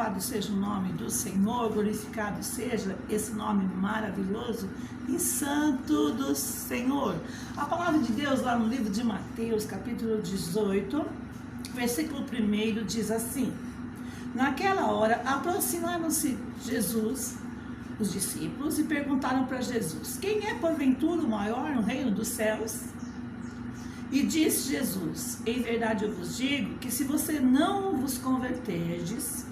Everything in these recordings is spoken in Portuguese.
Louvado seja o nome do Senhor, glorificado seja esse nome maravilhoso e santo do Senhor. A palavra de Deus lá no livro de Mateus, capítulo 18, versículo 1, diz assim: naquela hora aproximaram-se Jesus, os discípulos, e perguntaram para Jesus: quem é porventura o maior no reino dos céus? E disse Jesus: em verdade eu vos digo que se você não vos converterdes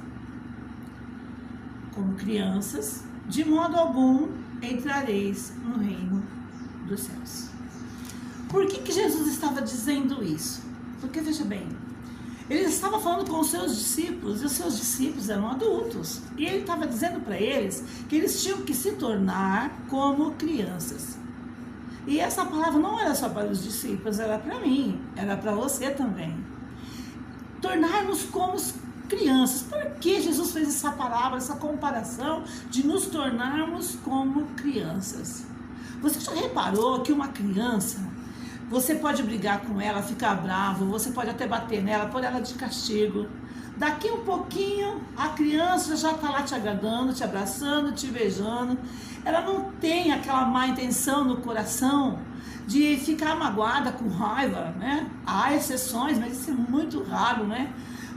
como crianças, de modo algum entrareis no reino dos céus. Por que Jesus estava dizendo isso? Porque veja bem, ele estava falando com os seus discípulos, e os seus discípulos eram adultos, e ele estava dizendo para eles que eles tinham que se tornar como crianças. E essa palavra não era só para os discípulos, era para mim, era para você também. Tornar-nos como crianças. Por que Jesus fez essa palavra, essa comparação de nos tornarmos como crianças? Você já reparou que uma criança, você pode brigar com ela, ficar bravo, você pode até bater nela, pôr ela de castigo. Daqui um pouquinho, a criança já está lá te agradando, te abraçando, te beijando. Ela não tem aquela má intenção no coração de ficar magoada, com raiva, né? Há exceções, mas isso é muito raro, né?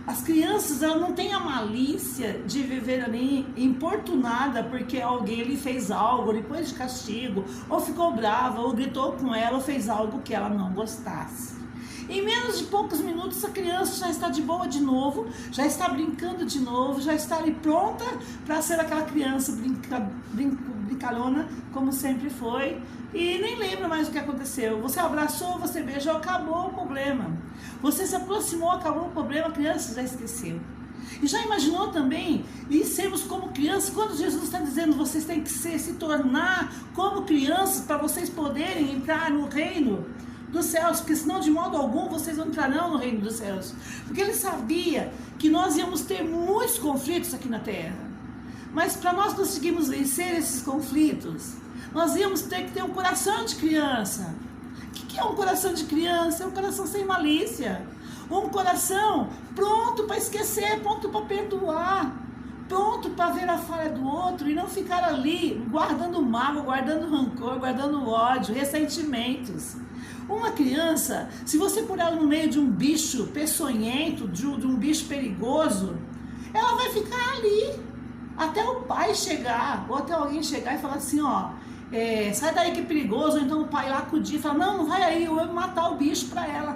As crianças, elas não têm a malícia de viver ali importunada porque alguém lhe fez algo, lhe pôs de castigo, ou ficou brava, ou gritou com ela, ou fez algo que ela não gostasse. Em menos de poucos minutos, a criança já está de boa de novo, já está brincando de novo, já está ali pronta para ser aquela criança brincalhona, como sempre foi, e nem lembra mais o que aconteceu. Você abraçou, você beijou, acabou o problema. Você se aproximou, acabou o problema, a criança já esqueceu. E já imaginou também em sermos como crianças? Quando Jesus está dizendo vocês têm que se tornar como crianças para vocês poderem entrar no reino dos céus, porque senão de modo algum vocês não entrarão no reino dos céus. Porque ele sabia que nós íamos ter muitos conflitos aqui na terra, mas para nós conseguirmos vencer esses conflitos, nós íamos ter que ter um coração de criança. O que é um coração de criança? É um coração sem malícia, um coração pronto para esquecer, pronto para perdoar, pronto para ver a falha do outro e não ficar ali guardando mágoa, guardando rancor, guardando ódio, ressentimentos. Uma criança, se você pôr ela no meio de um bicho peçonhento, de um bicho perigoso, ela vai ficar ali até o pai chegar, ou até alguém chegar e falar assim, ó, sai daí que é perigoso, ou então o pai lá acudir e falar, não vai aí, eu vou matar o bicho para ela.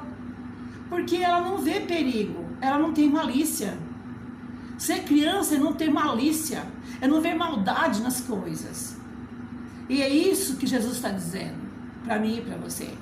Porque ela não vê perigo, ela não tem malícia. Ser criança é não ter malícia, é não ver maldade nas coisas. E é isso que Jesus está dizendo para mim e para você.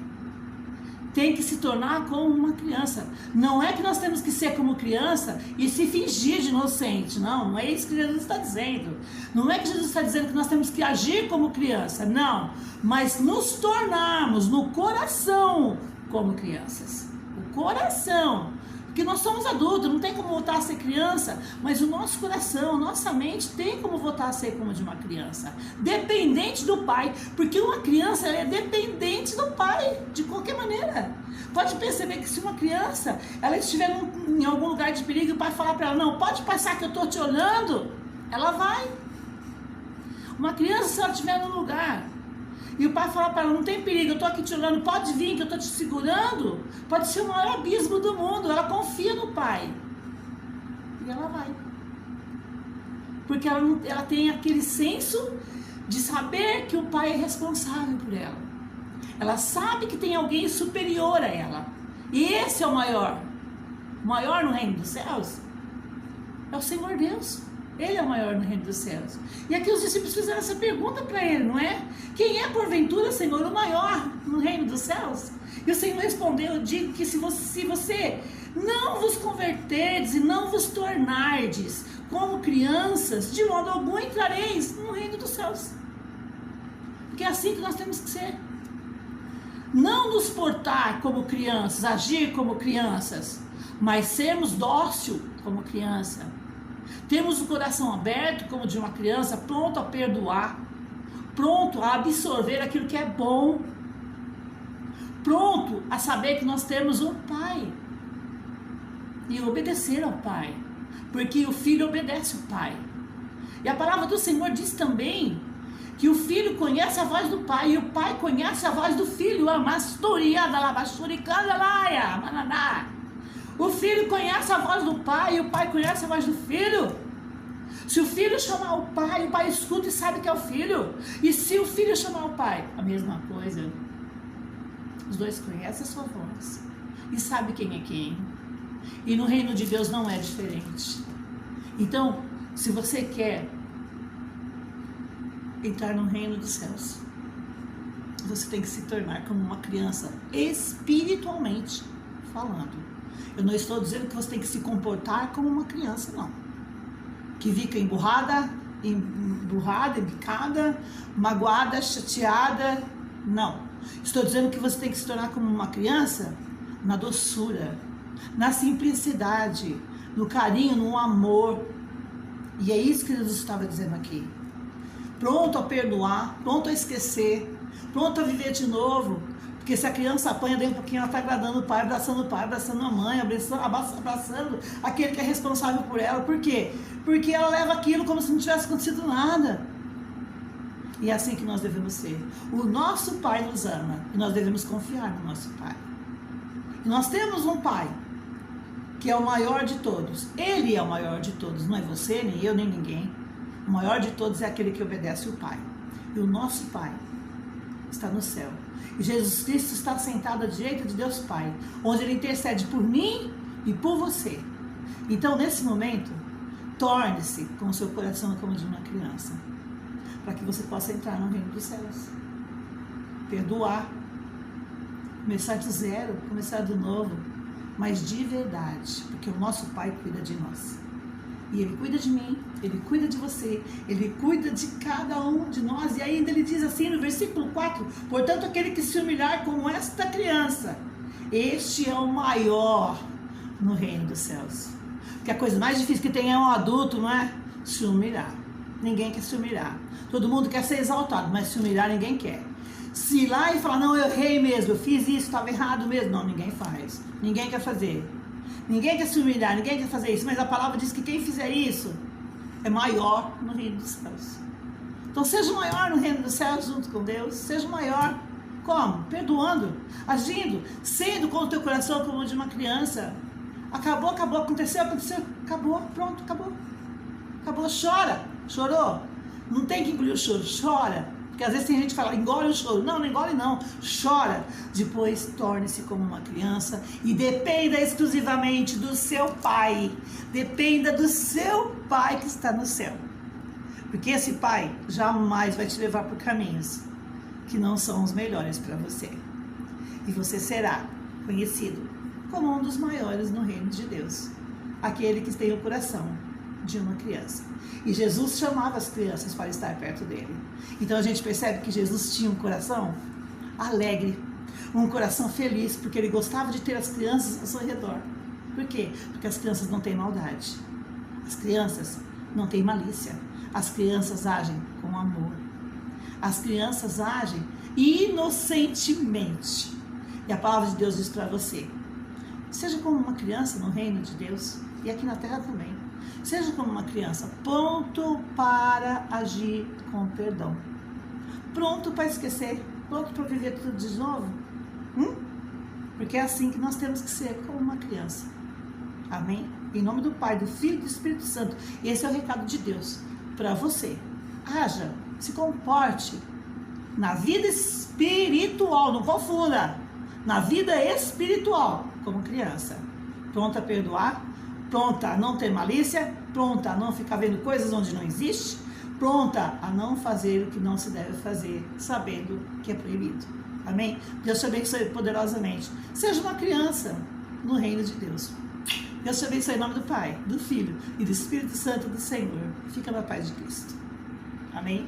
Tem que se tornar como uma criança. Não é que nós temos que ser como criança e se fingir de inocente. Não é isso que Jesus está dizendo. Não é que Jesus está dizendo que nós temos que agir como criança. Não. Mas nos tornarmos no coração como crianças. O coração. Porque nós somos adultos, não tem como voltar a ser criança, mas o nosso coração, a nossa mente tem como voltar a ser como de uma criança, dependente do pai, porque uma criança ela é dependente do pai, de qualquer maneira. Pode perceber que se uma criança ela estiver em algum lugar de perigo e o pai falar para ela, não, pode passar que eu estou te olhando, ela vai. Uma criança, se ela estiver num lugar e o pai falar para ela, não tem perigo, eu estou aqui te olhando, pode vir que eu estou te segurando, pode ser o maior abismo do mundo, ela confia no pai. E ela vai. Porque ela tem aquele senso de saber que o pai é responsável por ela. Ela sabe que tem alguém superior a ela. E esse é o maior. O maior no reino dos céus é o Senhor Deus. Ele é o maior no reino dos céus. E aqui os discípulos fizeram essa pergunta para ele, não é? Quem é porventura, Senhor, o maior no reino dos céus? E o Senhor respondeu, eu digo que se você não vos converterdes e não vos tornardes como crianças, de modo algum entrareis no reino dos céus. Porque é assim que nós temos que ser. Não nos portar como crianças, agir como crianças, mas sermos dócil como criança. Temos o coração aberto como de uma criança, pronto a perdoar, pronto a absorver aquilo que é bom, pronto a saber que nós temos um pai e obedecer ao pai. Porque o filho obedece o pai. E a palavra do Senhor diz também que o filho conhece a voz do pai e o pai conhece a voz do filho. O filho conhece a voz do pai e o pai conhece a voz do filho. Se o filho chamar o pai escuta e sabe que é o filho. E se o filho chamar o pai, a mesma coisa. Os dois conhecem a sua voz e sabem quem é quem. E no reino de Deus não é diferente. Então, se você quer entrar no reino dos céus, você tem que se tornar como uma criança, espiritualmente falando. Eu não estou dizendo que você tem que se comportar como uma criança, não. Que fica emburrada, embicada, magoada, chateada. Não. Estou dizendo que você tem que se tornar como uma criança na doçura, na simplicidade, no carinho, no amor. E é isso que Jesus estava dizendo aqui. Pronto a perdoar, pronto a esquecer, pronto a viver de novo. Porque se a criança apanha, dentro um pouquinho ela está agradando o pai, abraçando a mãe, abraçando aquele que é responsável por ela. Por quê? Porque ela leva aquilo como se não tivesse acontecido nada. E é assim que nós devemos ser. O nosso pai nos ama e nós devemos confiar no nosso pai. E nós temos um pai que é o maior de todos. Ele é o maior de todos, não é você, nem eu, nem ninguém. O maior de todos é aquele que obedece o pai. E o nosso pai está no céu. E Jesus Cristo está sentado à direita de Deus Pai, onde Ele intercede por mim e por você. Então, nesse momento, torne-se com o seu coração como de uma criança, para que você possa entrar no reino dos céus. Perdoar, começar do zero, começar do novo, mas de verdade, porque o nosso Pai cuida de nós. E Ele cuida de mim, Ele cuida de você, Ele cuida de cada um de nós. E ainda Ele diz assim no versículo 4, portanto aquele que se humilhar como esta criança, este é o maior no reino dos céus. Porque a coisa mais difícil que tem é um adulto, não é? Se humilhar. Ninguém quer se humilhar. Todo mundo quer ser exaltado, mas se humilhar ninguém quer. Se ir lá e falar, não, eu errei mesmo, eu fiz isso, estava errado mesmo. Não, ninguém faz. Ninguém quer fazer. Ninguém quer se humilhar, ninguém quer fazer isso, mas a palavra diz que quem fizer isso é maior no reino dos céus. Então seja maior no reino dos céus junto com Deus, seja maior. Como? Perdoando, agindo, sendo com o teu coração como o de uma criança. Acabou, aconteceu, acabou, pronto, acabou. Acabou, chora, chorou. Não tem que engolir o choro, chora. Porque às vezes tem gente que fala, engole o choro. Não, não engole não, chora. Depois torne-se como uma criança e dependa exclusivamente do seu pai. Dependa do seu pai que está no céu. Porque esse pai jamais vai te levar por caminhos que não são os melhores para você. E você será conhecido como um dos maiores no reino de Deus. Aquele que tem o coração de uma criança. E Jesus chamava as crianças para estar perto dele. Então a gente percebe que Jesus tinha um coração alegre, um coração feliz, porque ele gostava de ter as crianças ao seu redor. Por quê? Porque as crianças não têm maldade. As crianças não têm malícia. As crianças agem com amor. As crianças agem inocentemente. E a palavra de Deus diz para você, seja como uma criança no reino de Deus e aqui na terra também. Seja como uma criança, pronto para agir com perdão. Pronto para esquecer, pronto para viver tudo de novo. Porque é assim que nós temos que ser, como uma criança. Amém? Em nome do Pai, do Filho e do Espírito Santo. Esse é o recado de Deus para você. Haja, se comporte na vida espiritual, não confunda. Na vida espiritual, como criança. Pronta a perdoar, pronta a não ter malícia, pronta a não ficar vendo coisas onde não existe, pronta a não fazer o que não se deve fazer, sabendo que é proibido. Amém? Deus te abençoe poderosamente. Seja uma criança no reino de Deus. Deus te abençoe em nome do Pai, do Filho e do Espírito Santo do Senhor. Fica na paz de Cristo. Amém?